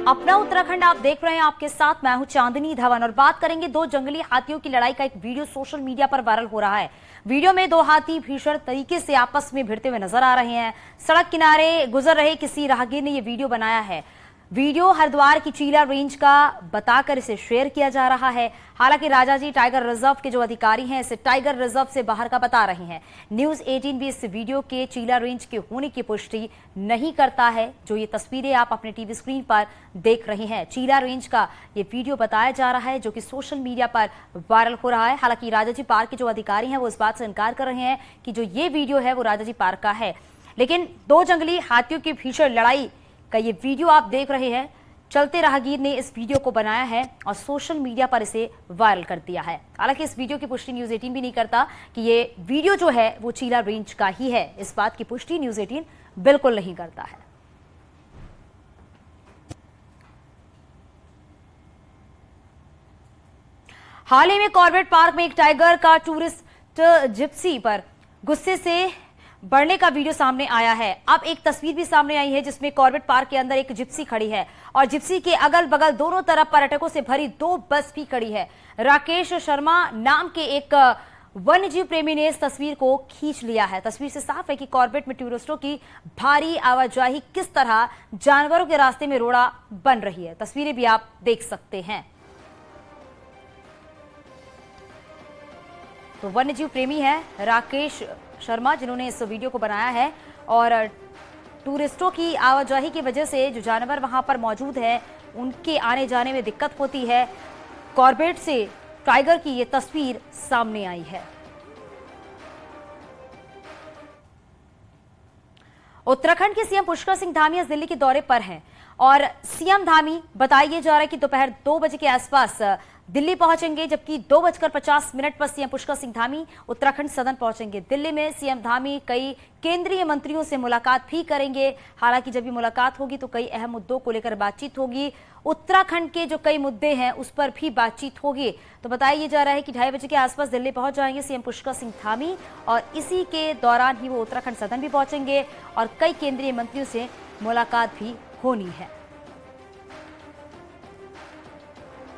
अपना उत्तराखंड आप देख रहे हैं, आपके साथ मैं हूं चांदनी धवन और बात करेंगे दो जंगली हाथियों की लड़ाई का। एक वीडियो सोशल मीडिया पर वायरल हो रहा है। वीडियो में दो हाथी भीषण तरीके से आपस में भिड़ते हुए नजर आ रहे हैं। सड़क किनारे गुजर रहे किसी राहगीर ने यह वीडियो बनाया है। वीडियो हरिद्वार की चीला रेंज का बताकर इसे शेयर किया जा रहा है। हालांकि राजाजी टाइगर रिजर्व के जो अधिकारी हैं इसे टाइगर रिजर्व से बाहर का बता रहे हैं। न्यूज 18 भी इस वीडियो के चीला रेंज के होने की पुष्टि नहीं करता है। जो ये तस्वीरें आप अपने टीवी स्क्रीन पर देख रहे हैं, चीला रेंज का ये वीडियो बताया जा रहा है जो कि सोशल मीडिया पर वायरल हो रहा है। हालांकि राजाजी पार्क के जो अधिकारी हैं वो इस बात से इनकार कर रहे हैं कि जो ये वीडियो है वो राजाजी पार्क का है। लेकिन दो जंगली हाथियों की भीषण लड़ाई का ये वीडियो आप देख रहे हैं। चलते राहगीर ने इस वीडियो को बनाया है और सोशल मीडिया पर इसे वायरल कर दिया है। हालांकि इस वीडियो की पुष्टि न्यूज 18 भी नहीं करता कि ये वीडियो जो है वो चीला रेंज का ही है। इस बात की पुष्टि न्यूज 18 बिल्कुल नहीं करता है। हाल ही में कॉर्बेट पार्क में एक टाइगर का टूरिस्ट जिप्सी पर गुस्से से बढ़ने का वीडियो सामने आया है। अब एक तस्वीर भी सामने आई है जिसमें कॉर्बेट पार्क के अंदर एक जिप्सी खड़ी है और जिप्सी के अगल बगल दोनों तरफ पर्यटकों से भरी दो बस भी खड़ी है। राकेश शर्मा नाम के एक वन्यजीव प्रेमी ने इस तस्वीर को खींच लिया है। तस्वीर से साफ है कि कॉर्बेट में टूरिस्टों की भारी आवाजाही किस तरह जानवरों के रास्ते में रोड़ा बन रही है। तस्वीरें भी आप देख सकते हैं। तो वन्यजीव प्रेमी है राकेश शर्मा जिन्होंने इस वीडियो को बनाया है और टूरिस्टों की आवाजाही की वजह से जो जानवर वहां पर मौजूद है उनके आने जाने में दिक्कत होती है। कॉर्बेट से टाइगर की ये तस्वीर सामने आई है। उत्तराखंड के सीएम पुष्कर सिंह धामी आज दिल्ली के दौरे पर हैं और सीएम धामी बताया जा रहा है कि दोपहर 2 बजे के आसपास दिल्ली पहुंचेंगे, जबकि 2:50 पर सीएम पुष्कर सिंह धामी उत्तराखंड सदन पहुंचेंगे। दिल्ली में सीएम धामी कई केंद्रीय मंत्रियों से मुलाकात भी करेंगे। हालांकि जब भी मुलाकात होगी तो कई अहम मुद्दों को लेकर बातचीत होगी। उत्तराखंड के जो कई मुद्दे हैं उस पर भी बातचीत होगी। तो बताया जा रहा है कि 2:30 बजे के आसपास दिल्ली पहुंच जाएंगे सीएम पुष्कर सिंह धामी और इसी के दौरान ही वो उत्तराखंड सदन भी पहुंचेंगे और कई केंद्रीय मंत्रियों से मुलाकात भी होनी है।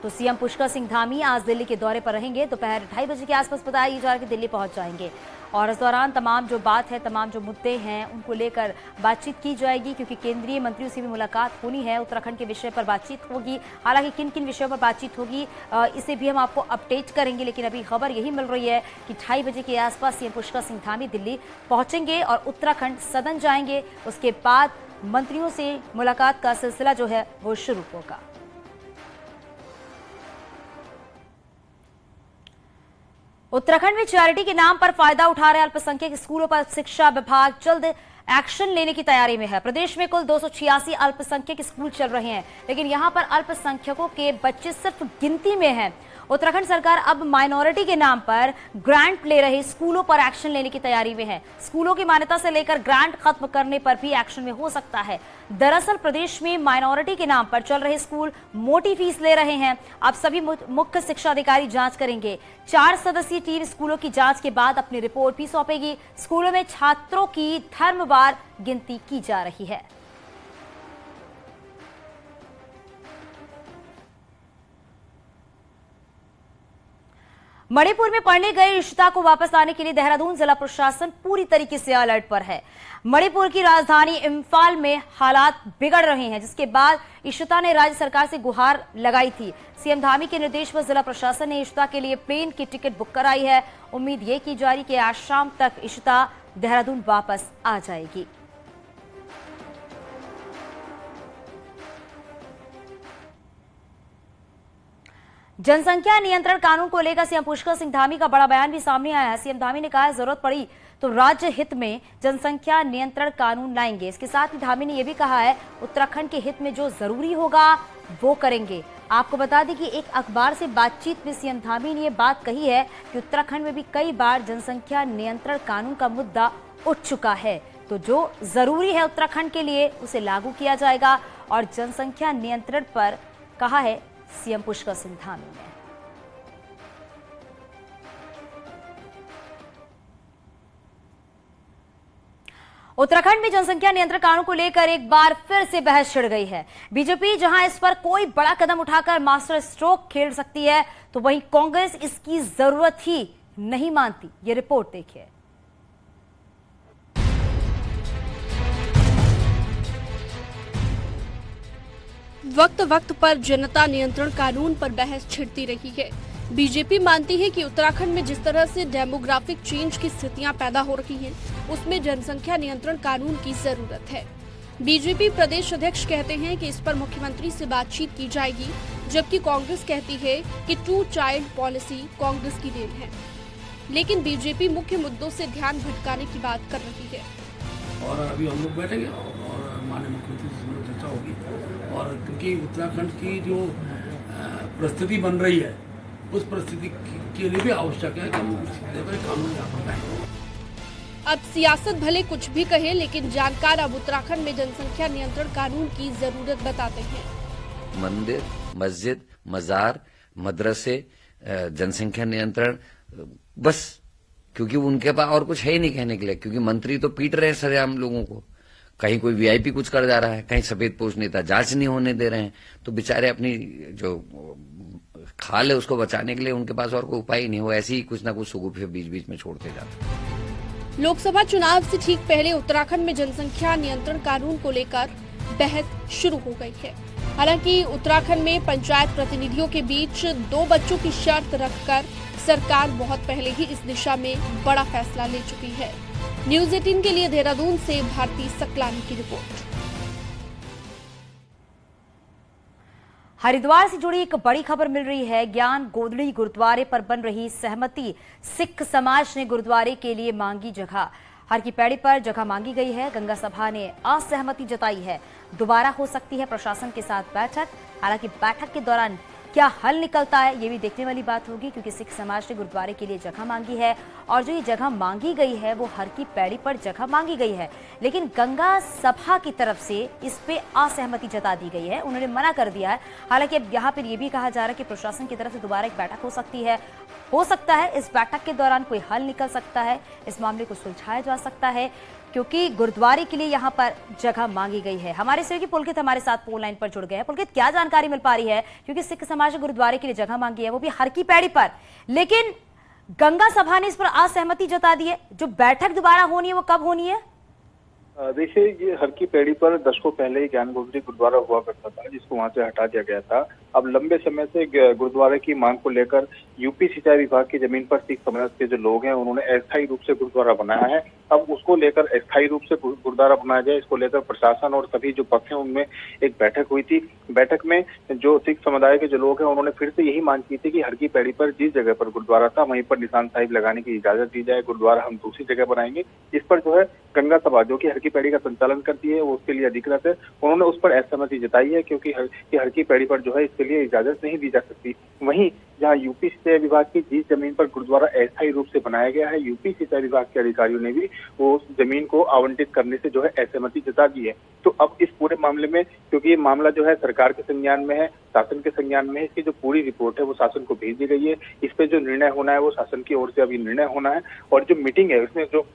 तो सीएम पुष्कर सिंह धामी आज दिल्ली के दौरे पर रहेंगे। दोपहर 2:30 बजे के आसपास बताया जा रहा है कि दिल्ली पहुंच जाएंगे और इस दौरान तमाम जो बात है, तमाम जो मुद्दे हैं उनको लेकर बातचीत की जाएगी, क्योंकि केंद्रीय मंत्रियों से भी मुलाकात होनी है। उत्तराखंड के विषय पर बातचीत होगी। हालांकि किन किन विषयों पर बातचीत होगी इसे भी हम आपको अपडेट करेंगे, लेकिन अभी खबर यही मिल रही है कि 2:30 बजे के आसपास सीएम पुष्कर सिंह धामी दिल्ली पहुंचेंगे और उत्तराखंड सदन जाएंगे। उसके बाद मंत्रियों से मुलाकात का सिलसिला जो है वो शुरू होगा। उत्तराखंड में चैरिटी के नाम पर फायदा उठा रहे अल्पसंख्यक स्कूलों पर शिक्षा विभाग जल्द एक्शन लेने की तैयारी में है। प्रदेश में कुल 286 अल्पसंख्यक स्कूल चल रहे हैं, लेकिन यहां पर अल्पसंख्यकों के बच्चे सिर्फ गिनती में हैं। उत्तराखंड सरकार अब माइनॉरिटी के नाम पर ग्रांट ले रहे स्कूलों पर एक्शन लेने की तैयारी में है। स्कूलों की मान्यता से लेकर ग्रांट खत्म करने पर भी एक्शन में हो सकता है। दरअसल प्रदेश में माइनॉरिटी के नाम पर चल रहे स्कूल मोटी फीस ले रहे हैं। अब सभी मुख्य शिक्षा अधिकारी जांच करेंगे। 4 सदस्यीय टीम स्कूलों की जांच के बाद अपनी रिपोर्ट भी सौंपेगी। स्कूलों में छात्रों की धर्मवार गिनती की जा रही है। मणिपुर में पढ़ने गए इशिता को वापस लाने के लिए देहरादून जिला प्रशासन पूरी तरीके से अलर्ट पर है। मणिपुर की राजधानी इम्फाल में हालात बिगड़ रहे हैं, जिसके बाद इशिता ने राज्य सरकार से गुहार लगाई थी। सीएम धामी के निर्देश पर जिला प्रशासन ने इशिता के लिए प्लेन की टिकट बुक कराई है। उम्मीद ये की जा रही कि आज शाम तक इशिता देहरादून वापस आ जाएगी। जनसंख्या नियंत्रण कानून को लेकर सीएम पुष्कर सिंह धामी का बड़ा बयान भी सामने आया है। सीएम धामी ने कहा है जरूरत पड़ी तो राज्य हित में जनसंख्या नियंत्रण कानून लाएंगे। इसके साथ ही धामी ने यह भी कहा है उत्तराखंड के हित में जो जरूरी होगा वो करेंगे। आपको बता दें कि एक अखबार से बातचीत में सीएम धामी ने यह बात कही है कि उत्तराखंड में भी कई बार जनसंख्या नियंत्रण कानून का मुद्दा उठ चुका है, तो जो जरूरी है उत्तराखंड के लिए उसे लागू किया जाएगा। और जनसंख्या नियंत्रण पर कहा है सीएम पुष्कर सिंह धामी ने। उत्तराखंड में जनसंख्या नियंत्रण कानून को लेकर एक बार फिर से बहस छिड़ गई है। बीजेपी जहां इस पर कोई बड़ा कदम उठाकर मास्टर स्ट्रोक खेल सकती है, तो वहीं कांग्रेस इसकी जरूरत ही नहीं मानती। ये रिपोर्ट देखिए। वक्त वक्त पर जनता नियंत्रण कानून पर बहस छिड़ती रही है। बीजेपी मानती है कि उत्तराखंड में जिस तरह से डेमोग्राफिक चेंज की स्थितियां पैदा हो रही हैं, उसमें जनसंख्या नियंत्रण कानून की जरूरत है। बीजेपी प्रदेश अध्यक्ष कहते हैं कि इस पर मुख्यमंत्री से बातचीत की जाएगी, जबकि कांग्रेस कहती है कि 2 चाइल्ड पॉलिसी कांग्रेस की देन है। लेकिन बीजेपी मुख्य मुद्दों से ध्यान भटकाने की बात कर रही है। और अभी हम लोग बैठेंगे और माननीय मुख्यमंत्री से चर्चा होगी, और क्योंकि उत्तराखंड की जो परिस्थिति बन रही है, उस परिस्थिति के लिए भी आवश्यक है कि हम कानून यहाँ पर लाएं। अब सियासत भले कुछ भी कहे, लेकिन जानकार अब उत्तराखंड में जनसंख्या नियंत्रण कानून की जरूरत बताते हैं। मंदिर, मस्जिद, मजार, मदरसे, जनसंख्या नियंत्रण, बस क्योंकि उनके पास और कुछ है ही नहीं कहने के लिए, क्योंकि मंत्री तो पीट रहे हैं सरेआम लोगों को। कहीं कोई वीआईपी कुछ कर जा रहा है, कहीं सफेद पोश नेता जांच नहीं होने दे रहे हैं, तो बेचारे अपनी जो खाल है उसको बचाने के लिए उनके पास और कोई उपाय नहीं हो, ऐसे ही कुछ ना कुछ सुगुफे बीच बीच में छोड़ते जाते हैं। लोकसभा चुनाव से ठीक पहले उत्तराखंड में जनसंख्या नियंत्रण कानून को लेकर बहस शुरू हो गई है। हालांकि उत्तराखंड में पंचायत प्रतिनिधियों के बीच 2 बच्चों की शर्त रखकर सरकार बहुत पहले ही इस दिशा में बड़ा फैसला ले चुकी है। न्यूज़ 18 के लिए देहरादून से भारती सकलानी की रिपोर्ट। हरिद्वार से जुड़ी एक बड़ी खबर मिल रही है। ज्ञान गोदड़ी गुरुद्वारे पर बन रही सहमति, सिख समाज ने गुरुद्वारे के लिए मांगी जगह। हर की पैड़ी पर जगह मांगी गई है। गंगा सभा ने असहमति जताई है। दोबारा हो सकती है प्रशासन के साथ बैठक। हालांकि बैठक के दौरान क्या हल निकलता है, ये भी देखने वाली बात होगी, क्योंकि सिख समाज ने गुरुद्वारे के लिए जगह मांगी है और जो ये जगह मांगी गई है वो हर की पैड़ी पर जगह मांगी गई है। लेकिन गंगा सभा की तरफ से इस पे असहमति जता दी गई है, उन्होंने मना कर दिया है। हालांकि अब यहाँ पर यह भी कहा जा रहा है कि प्रशासन की तरफ से दोबारा एक बैठक हो सकती है। हो सकता है इस बैठक के दौरान कोई हल निकल सकता है, इस मामले को सुलझाया जा सकता है, क्योंकि गुरुद्वारे के लिए यहाँ पर जगह मांगी गई है। हमारे सहयोगी पुलकित हमारे साथ फोन लाइन पर जुड़ गए हैं। पुलकित, क्या जानकारी मिल पा रही है, क्योंकि सिख समाज ने गुरुद्वारे के लिए जगह मांगी है, वो भी हर की पैड़ी पर, लेकिन गंगा सभा ने इस पर असहमति जता दी है। जो बैठक दोबारा होनी है वो कब होनी है? देखिए, ये हर की पैड़ी पर दशकों पहले ही ज्ञान गोदड़ी गुरुद्वारा हुआ करता था, जिसको वहां से हटा दिया गया था। अब लंबे समय से गुरुद्वारे की मांग को लेकर यूपी सिंचाई विभाग की जमीन पर सिख समाज के जो लोग हैं उन्होंने अस्थायी रूप से गुरुद्वारा बनाया है। अब उसको लेकर अस्थायी रूप से गुरुद्वारा बनाया जाए, इसको लेकर प्रशासन और सभी जो पक्ष हैं उनमें एक बैठक हुई थी। बैठक में जो सिख समुदाय के जो लोग हैं उन्होंने फिर से यही मांग की थी कि हर की पैड़ी पर जिस जगह पर गुरुद्वारा था वहीं पर निशान साहिब लगाने की इजाजत दी जाए। गुरुद्वारा हम दूसरी जगह बनाएंगे। इस पर जो है गंगा सभा जो कि हर की पैड़ी का संचालन करती है वो उसके लिए अधिकृत है, उन्होंने उस पर असहमति जताई है, क्योंकि हर की पैड़ी पर जो है इसके लिए इजाजत नहीं दी जा सकती। वहीं जहां यूपी सिंचाई विभाग की जिस जमीन पर गुरुद्वारा अस्थायी रूप से बनाया गया है, यूपी सिंचाई विभाग के अधिकारियों ने भी वो उस जमीन को आवंटित करने से जो है असहमति जता दी है। तो अब इस पूरे मामले में, क्योंकि ये मामला जो है सरकार के संज्ञान में है, शासन के संज्ञान में है, इसकी जो पूरी रिपोर्ट है वो शासन को भेज दी गई है। इस पे जो निर्णय होना है वो शासन की ओर से अभी निर्णय होना है, और जो मीटिंग है उसमें जो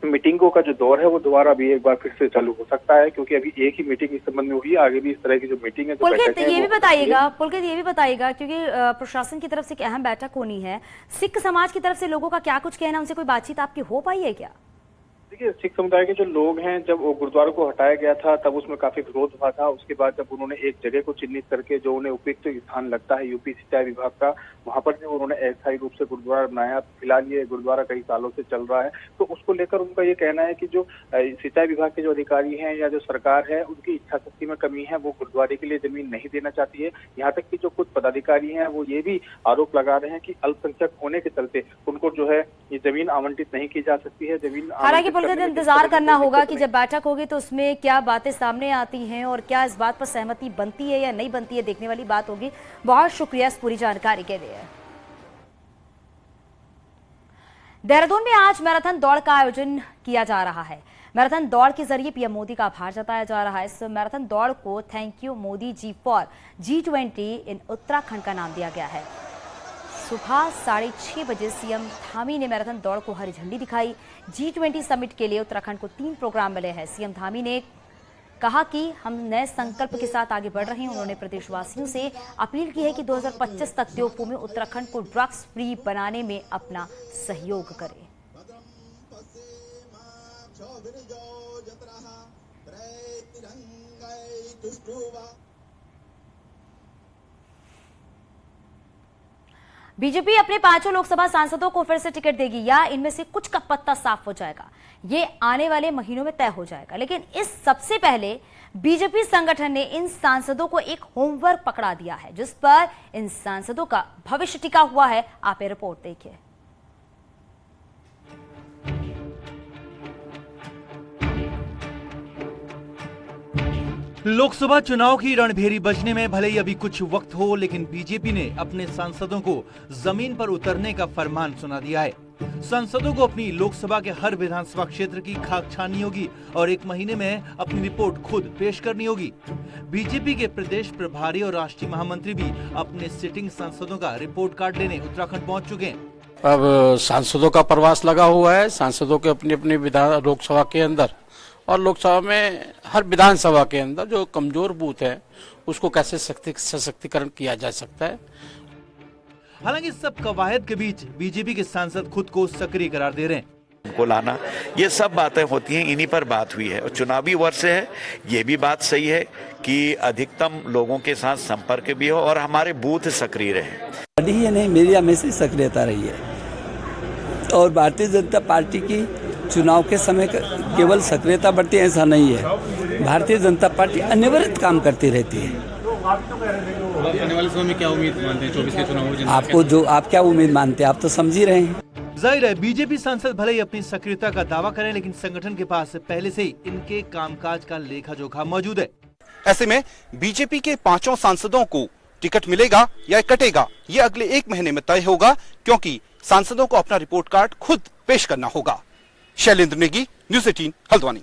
मीटिंगों का जो दौर है वो दोबारा भी एक बार फिर से चालू हो सकता है, क्योंकि अभी एक ही मीटिंग इस संबंध में हुई है। आगे भी इस तरह की जो मीटिंग है, पुलकित ये भी बताइएगा, क्योंकि प्रशासन की तरफ से एक अहम बैठक होनी है, सिख समाज की तरफ से लोगों का क्या कुछ कहना, उनसे कोई बातचीत आपकी हो पाई है क्या? देखिए, सिख समुदाय के जो लोग हैं, जब वो गुरुद्वारा को हटाया गया था तब उसमें काफी विरोध हुआ था। उसके बाद जब उन्होंने एक जगह को चिन्हित करके जो उन्हें उपयुक्त स्थान लगता है यूपी सिंचाई विभाग का, वहां पर जो उन्होंने अस्थायी रूप से गुरुद्वारा बनाया। फिलहाल ये गुरुद्वारा कई सालों से चल रहा है, तो उसको लेकर उनका ये कहना है कि जो सिंचाई विभाग के जो अधिकारी हैं या जो सरकार है उनकी इच्छा शक्ति में कमी है, वो गुरुद्वारे के लिए जमीन नहीं देना चाहती है। यहाँ तक कि जो कुछ पदाधिकारी हैं वो ये भी आरोप लगा रहे हैं कि अल्पसंख्यक होने के चलते उनको जो है ये जमीन आवंटित नहीं की जा सकती है। जमीन हालांकि इंतजार करना होगा कि जब बैठक होगी तो उसमें क्या बातें सामने आती हैं और क्या इस बात पर सहमति बनती है या नहीं बनती है, देखने वाली बात होगी। बहुत शुक्रिया इस पूरी जानकारी के लिए। देहरादून में आज मैराथन दौड़ का आयोजन किया जा रहा है। मैराथन दौड़ के जरिए पीएम मोदी का आभार जताया जा रहा है। इस मैराथन दौड़ को thank you Modi ji for G20 in Uttarakhand का नाम दिया गया है। सुबह 6:30 बजे सीएम धामी ने मैराथन दौड़ को हरी झंडी दिखाई। G20 समिट के लिए उत्तराखंड को 3 प्रोग्राम मिले हैं। सीएम धामी ने कहा कि हम नए संकल्प के साथ आगे बढ़ रहे हैं। उन्होंने प्रदेशवासियों से अपील की है कि 2025 तक देवभूमि में उत्तराखंड को ड्रग्स फ्री बनाने में अपना सहयोग करें। बीजेपी अपने 5 लोकसभा सांसदों को फिर से टिकट देगी या इनमें से कुछ का पत्ता साफ हो जाएगा, ये आने वाले महीनों में तय हो जाएगा। लेकिन इस सबसे पहले बीजेपी संगठन ने इन सांसदों को एक होमवर्क पकड़ा दिया है, जिस पर इन सांसदों का भविष्य टिका हुआ है। आप ये रिपोर्ट देखिए। लोकसभा चुनाव की रणभेरी बजने में भले ही अभी कुछ वक्त हो, लेकिन बीजेपी ने अपने सांसदों को जमीन पर उतरने का फरमान सुना दिया है। सांसदों को अपनी लोकसभा के हर विधानसभा क्षेत्र की खाक छाननी होगी और 1 महीने में अपनी रिपोर्ट खुद पेश करनी होगी। बीजेपी के प्रदेश प्रभारी और राष्ट्रीय महामंत्री भी अपने सिटिंग सांसदों का रिपोर्ट कार्ड लेने उत्तराखंड पहुंच चुके हैं। अब सांसदों का प्रवास लगा हुआ है। सांसदों के अपनी अपनी लोकसभा के अंदर और लोकसभा में हर विधानसभा के अंदर जो कमजोर बूथ है उसको कैसे सशक्तिकरण किया जा सकता है। हालांकि सब कवायद के बीच बीजेपी के सांसद खुद को सक्रिय करार दे रहे हैं। को लाना, ये सब बातें होती हैं, इन्हीं पर बात हुई है। और चुनावी वर्ष है, ये भी बात सही है कि अधिकतम लोगों के साथ संपर्क भी हो और हमारे बूथ सक्रिय रहे। नहीं, मेरी हमेशा सक्रियता रही है और भारतीय जनता पार्टी की चुनाव के समय केवल सक्रियता बढ़ती है ऐसा नहीं है। भारतीय जनता पार्टी अनिवार्य काम करती रहती है। आने वाले समय में क्या उम्मीद मानते हैं 24 के चुनाव? आप क्या उम्मीद मानते हैं, आप तो समझ ही रहे हैं। जाहिर है बीजेपी सांसद भले ही अपनी सक्रियता का दावा करें, लेकिन संगठन के पास पहले से ही इनके कामकाज का लेखा जोखा मौजूद है। ऐसे में बीजेपी के 5 सांसदों को टिकट मिलेगा या कटेगा, ये अगले 1 महीने में तय होगा, क्योंकि सांसदों को अपना रिपोर्ट कार्ड खुद पेश करना होगा। शैलेंद्र नेगी, न्यूज़ 18 हल्द्वानी।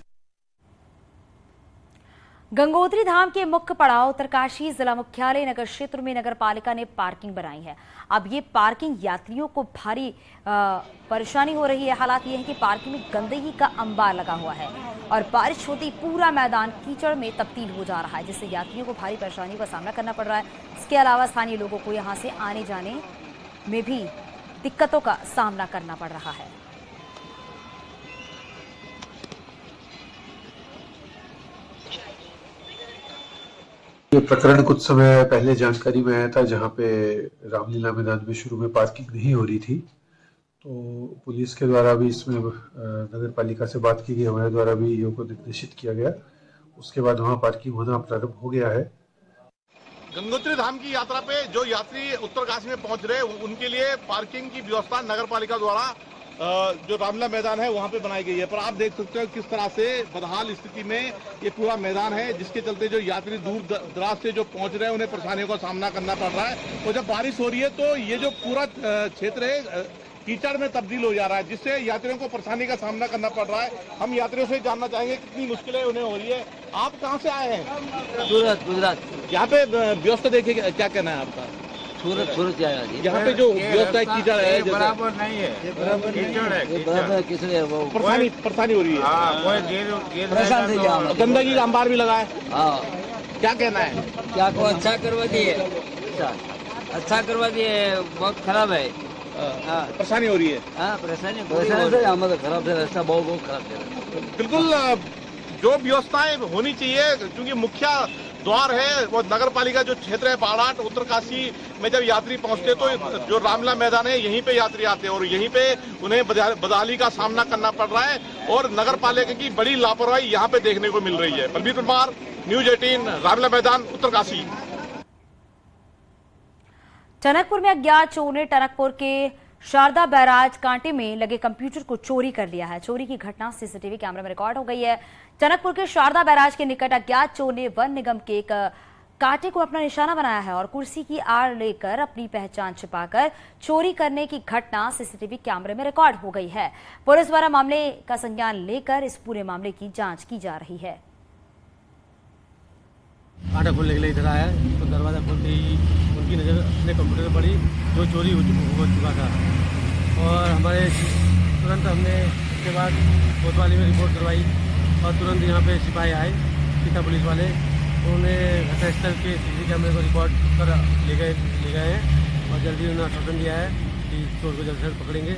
गंगोत्री धाम के मुख्य पड़ाव उत्तरकाशी जिला मुख्यालय नगर क्षेत्र में नगर पालिका ने पार्किंग बनाई है। अब ये पार्किंग यात्रियों को भारी परेशानी हो रही है। हालात ये है कि पार्किंग में गंदगी का अंबार लगा हुआ है और बारिश होती पूरा मैदान कीचड़ में तब्दील हो जा रहा है, जिससे यात्रियों को भारी परेशानियों का सामना करना पड़ रहा है। इसके अलावा स्थानीय लोगों को यहाँ से आने जाने में भी दिक्कतों का सामना करना पड़ रहा है। ये प्रकरण कुछ समय पहले जानकारी में आया था, जहां पे रामलीला मैदान में शुरू में पार्किंग नहीं हो रही थी, तो पुलिस के द्वारा भी इसमें नगर पालिका से बात की गई, हमारे द्वारा भी योग को निर्देशित किया गया। उसके बाद वहां पार्किंग होना प्रारंभ हो गया है। गंगोत्री धाम की यात्रा पे जो यात्री उत्तरकाशी में पहुंच रहे हैं उनके लिए पार्किंग की व्यवस्था नगर पालिका द्वारा जो रामलीला मैदान है वहां पे बनाई गई है। पर आप देख सकते हो किस तरह से बदहाल स्थिति में ये पूरा मैदान है, जिसके चलते जो यात्री दूर दराज से जो पहुंच रहे हैं उन्हें परेशानियों का सामना करना पड़ रहा है। और जब बारिश हो रही है तो ये जो पूरा क्षेत्र है कीचड़ में तब्दील हो जा रहा है, जिससे यात्रियों को परेशानी का सामना करना पड़ रहा है। हम यात्रियों से जानना चाहेंगे कितनी मुश्किलें उन्हें हो रही है। आप कहाँ से आए हैं? सूरत, गुजरात। यहाँ पे व्यवस्था देखिए, क्या कहना है आपका? सूरत आया जी। यहाँ पे जो व्यवस्था कीचड़ है बराबर नहीं है, कीचड़ है, वो परेशानी हो रही है। गंदगी का अंबार भी लगा है। क्या कहना है? क्या को अच्छा करवा दिए, अच्छा करवा दिए, बहुत खराब है। परेशानी हो रही है। परेशानी हमारा खराब है, रास्ता बहुत खराब है। बिल्कुल जो व्यवस्थाएं होनी चाहिए, क्योंकि मुख्य द्वार है वो नगर पालिका जो क्षेत्र है बाड़ाट उत्तरकाशी में जब यात्री पहुंचते तो जो रामलीला मैदान है यहीं पे यात्री आते हैं और यहीं पे उन्हें बदहाली का सामना करना पड़ रहा है और नगर पालिका की बड़ी लापरवाही यहाँ पे देखने को मिल रही है। बलबीर कुमार, न्यूज़ 18, रामलीला मैदान उत्तरकाशी। टनकपुर में अज्ञात चोर ने टनकपुर के शारदा बैराज कांटे में लगे कंप्यूटर को चोरी कर लिया है। चोरी की घटना सीसीटीवी कैमरे में रिकॉर्ड हो गई है। टनकपुर के शारदा बैराज के निकट अज्ञात चोर ने वन निगम के एक कांटे को अपना निशाना बनाया है और कुर्सी की आड़ लेकर अपनी पहचान छिपाकर चोरी करने की घटना सीसीटीवी कैमरे में रिकॉर्ड हो गई है। पुलिस द्वारा मामले का संज्ञान लेकर इस पूरे मामले की जांच की जा रही है। कांटा खोलने के लिए इधर आया तो दरवाजा खोलते ही उनकी नज़र अपने कंप्यूटर पर पड़ी जो चोरी हो चुका था, और हमारे तुरंत हमने इसके बाद कोतवाली में रिपोर्ट करवाई और तुरंत यहाँ पे सिपाही आए, सीता पुलिस वाले, उन्होंने घटनास्थल के सीसीटीवी कैमरे को रिकॉर्ड कर ले गए हैं और जल्दी उन्होंने आश्वासन दिया है कि चोर को जल्द से जल्द पकड़ेंगे।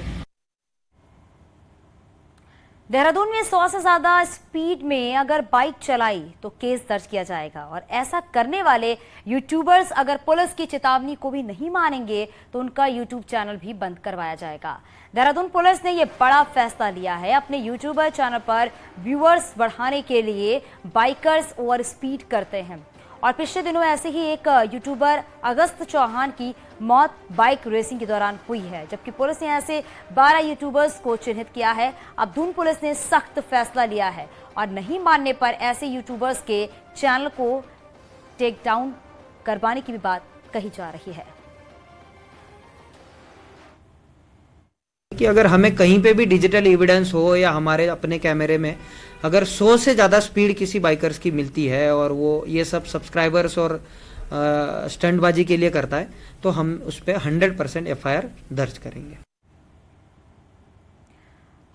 देहरादून में 100 से ज्यादा स्पीड में अगर बाइक चलाई तो केस दर्ज किया जाएगा, और ऐसा करने वाले यूट्यूबर्स अगर पुलिस की चेतावनी को भी नहीं मानेंगे तो उनका यूट्यूब चैनल भी बंद करवाया जाएगा। देहरादून पुलिस ने यह बड़ा फैसला लिया है। अपने यूट्यूबर चैनल पर व्यूअर्स बढ़ाने के लिए बाइकर्स ओवर स्पीड करते हैं, और पिछले दिनों ऐसे ही एक यूट्यूबर अगस्त चौहान की मौत बाइक रेसिंग के दौरान हुई है, जबकि पुलिस ने ऐसे 12 यूट्यूबर्स को चिन्हित किया है। अब दून पुलिस ने सख्त फैसला लिया है और नहीं मानने पर ऐसे यूट्यूबर्स के चैनल को टेक डाउन करवाने की भी बात कही जा रही है। कि अगर हमें कहीं पे भी डिजिटल एविडेंस हो या हमारे अपने कैमरे में अगर 100 से ज़्यादा स्पीड किसी बाइकर्स की मिलती है और वो ये सब सब्सक्राइबर्स और स्टंटबाजी के लिए करता है तो हम उस पर 100% FIR दर्ज करेंगे।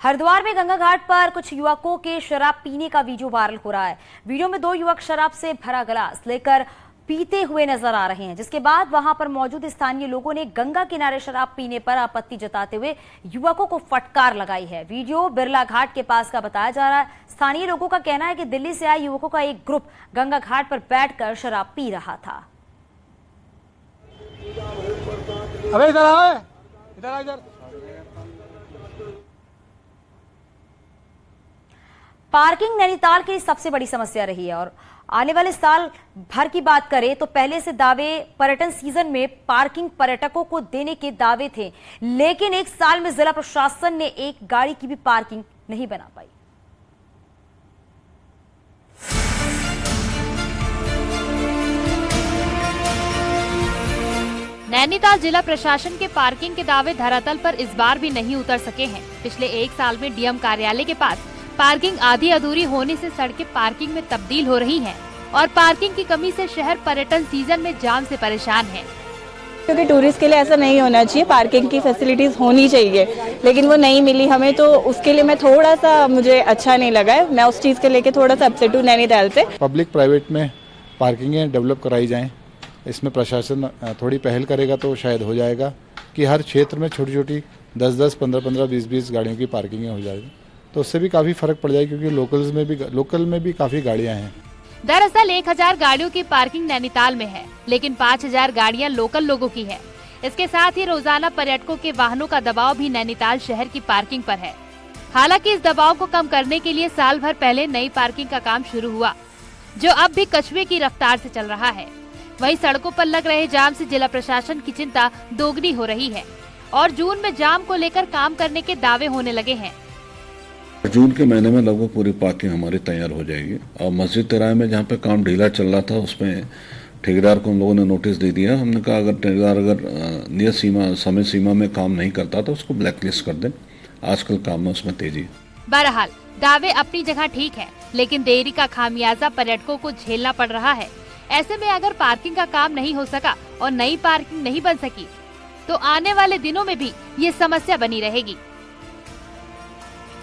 हरिद्वार में गंगा घाट पर कुछ युवकों के शराब पीने का वीडियो वायरल हो रहा है। वीडियो में 2 युवक शराब से भरा गिलास लेकर पीते हुए नजर आ रहे हैं, जिसके बाद वहां पर मौजूद स्थानीय लोगों ने गंगा किनारे शराब पीने पर आपत्ति जताते हुए युवकों को फटकार लगाई है। वीडियो बिरला घाट के पास का बताया जा रहा है। स्थानीय लोगों का कहना है कि दिल्ली से आए युवकों का एक ग्रुप गंगा घाट पर बैठकर शराब पी रहा था। अबे इधर आ, इधर। पार्किंग नैनीताल की सबसे बड़ी समस्या रही है, और आने वाले साल भर की बात करें तो पहले से दावे पर्यटन सीजन में पार्किंग पर्यटकों को देने के दावे थे, लेकिन एक साल में जिला प्रशासन ने एक गाड़ी की भी पार्किंग नहीं बना पाई। नैनीताल जिला प्रशासन के पार्किंग के दावे धरातल पर इस बार भी नहीं उतर सके हैं। पिछले एक साल में डीएम कार्यालय के पास पार्किंग आधी अधूरी होने से सड़कें पार्किंग में तब्दील हो रही हैं और पार्किंग की कमी से शहर पर्यटन सीजन में जाम से परेशान है। क्योंकि टूरिस्ट के लिए ऐसा नहीं होना चाहिए, पार्किंग की फैसिलिटीज होनी चाहिए, लेकिन वो नहीं मिली हमें, तो उसके लिए मैं थोड़ा सा मुझे अच्छा नहीं लगा है। मैं उस चीज के लेके थोड़ा सा अपसेट हूँ नैनीताल से। पब्लिक प्राइवेट में पार्किंगें डेवलप कराई जाएं, इसमें प्रशासन थोड़ी पहल करेगा तो शायद हो जाएगा कि हर क्षेत्र में छोटी छोटी 10-10, 15-15, 20-20 गाड़ियों की पार्किंगें हो जाएगी, तो उससे भी काफी फर्क पड़ जाएगा क्योंकि लोकल में भी काफी गाड़ियां हैं। दरअसल 1000 गाड़ियों की पार्किंग नैनीताल में है, लेकिन 5000 गाड़ियां लोकल लोगों की है। इसके साथ ही रोजाना पर्यटकों के वाहनों का दबाव भी नैनीताल शहर की पार्किंग पर है। हालांकि इस दबाव को कम करने के लिए साल भर पहले नई पार्किंग का काम शुरू हुआ, जो अब भी कछुए की रफ्तार से चल रहा है। वहीं सड़कों पर लग रहे जाम से जिला प्रशासन की चिंता दोगुनी हो रही है और जून में जाम को लेकर काम करने के दावे होने लगे हैं। जून के महीने में लगभग पूरी पार्किंग हमारी तैयार हो जाएगी और मस्जिद तिराहे में जहाँ पे काम ढीला चल रहा था उसमें ठेकेदार को हम लोगों ने नोटिस दे दिया। हमने कहा अगर ठेकेदार नियत समय सीमा में काम नहीं करता तो उसको ब्लैकलिस्ट कर दें। आजकल काम में उसमें तेजी। बहरहाल दावे अपनी जगह ठीक है, लेकिन देरी का खामियाजा पर्यटकों को झेलना पड़ रहा है। ऐसे में अगर पार्किंग का काम नहीं हो सका और नई पार्किंग नहीं बन सकी तो आने वाले दिनों में भी ये समस्या बनी रहेगी।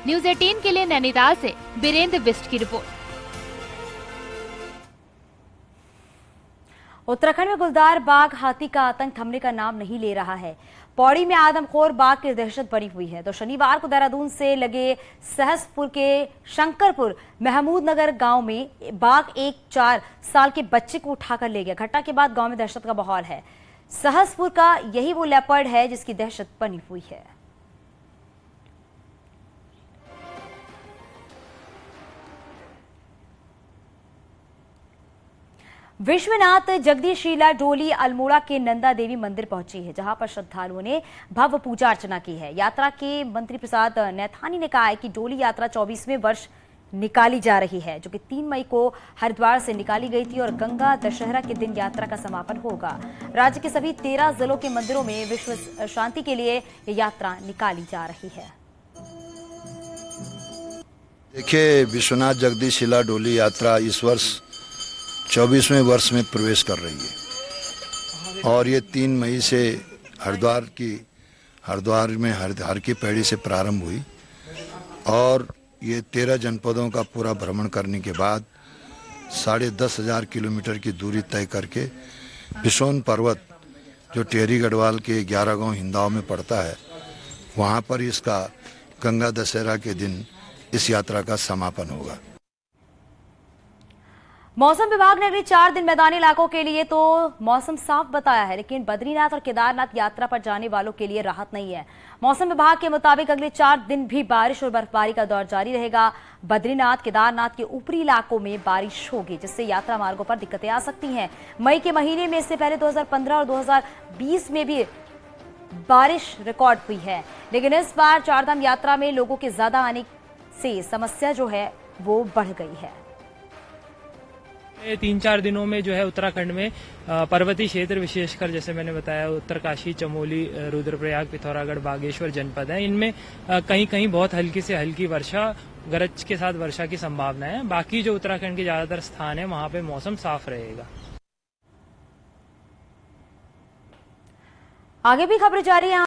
न्यूज़ 18 के लिए नैनीताल से बीरेंद्र बिष्ट की रिपोर्ट। उत्तराखंड में गुलदार बाघ हाथी का आतंक थमने का नाम नहीं ले रहा है। पौड़ी में आदमखोर बाघ की दहशत बनी हुई है। तो शनिवार को देहरादून से लगे सहसपुर के शंकरपुर महमूद नगर गांव में बाघ एक 4 साल के बच्चे को उठाकर ले गया। घटना के बाद गांव में दहशत का माहौल है। सहसपुर का यही वो लेपर्ड है जिसकी दहशत बनी हुई है। विश्वनाथ जगदीश शीला डोली अल्मोड़ा के नंदा देवी मंदिर पहुंची है, जहां पर श्रद्धालुओं ने भव्य पूजा अर्चना की है। यात्रा के मंत्री प्रसाद नैथानी ने कहा है कि डोली यात्रा 24वें वर्ष निकाली जा रही है, जो कि 3 मई को हरिद्वार से निकाली गई थी और गंगा दशहरा के दिन यात्रा का समापन होगा। राज्य के सभी 13 जिलों के मंदिरों में विश्व शांति के लिए ये यात्रा निकाली जा रही है। देखिए, विश्वनाथ जगदीश शीला डोली यात्रा इस वर्ष 24वें वर्ष में प्रवेश कर रही है। और ये 3 मई से हरिद्वार में हर की पैड़ी से प्रारंभ हुई और ये 13 जनपदों का पूरा भ्रमण करने के बाद 10,500 किलोमीटर की दूरी तय करके बिसोन पर्वत जो टेहरी गढ़वाल के 11 गांव हिंदाव में पड़ता है, वहां पर इसका गंगा दशहरा के दिन इस यात्रा का समापन होगा। मौसम विभाग ने अगले 4 दिन मैदानी इलाकों के लिए तो मौसम साफ बताया है, लेकिन बद्रीनाथ और केदारनाथ यात्रा पर जाने वालों के लिए राहत नहीं है। मौसम विभाग के मुताबिक अगले 4 दिन भी बारिश और बर्फबारी का दौर जारी रहेगा। बद्रीनाथ केदारनाथ के ऊपरी इलाकों में बारिश होगी, जिससे यात्रा मार्गों पर दिक्कतें आ सकती हैं। मई के महीने में इससे पहले 2015 और 2020 में भी बारिश रिकॉर्ड हुई है, लेकिन इस बार चारधाम यात्रा में लोगों के ज्यादा आने से समस्या जो है वो बढ़ गई है। 3-4 दिनों में जो है उत्तराखंड में पर्वतीय क्षेत्र, विशेषकर जैसे मैंने बताया उत्तरकाशी, चमोली, रुद्रप्रयाग, पिथौरागढ़, बागेश्वर जनपद है, इनमें कहीं कहीं बहुत हल्की से हल्की वर्षा, गरज के साथ वर्षा की संभावना है। बाकी जो उत्तराखंड के ज्यादातर स्थान है वहां पे मौसम साफ रहेगा। आगे भी खबर जारी है।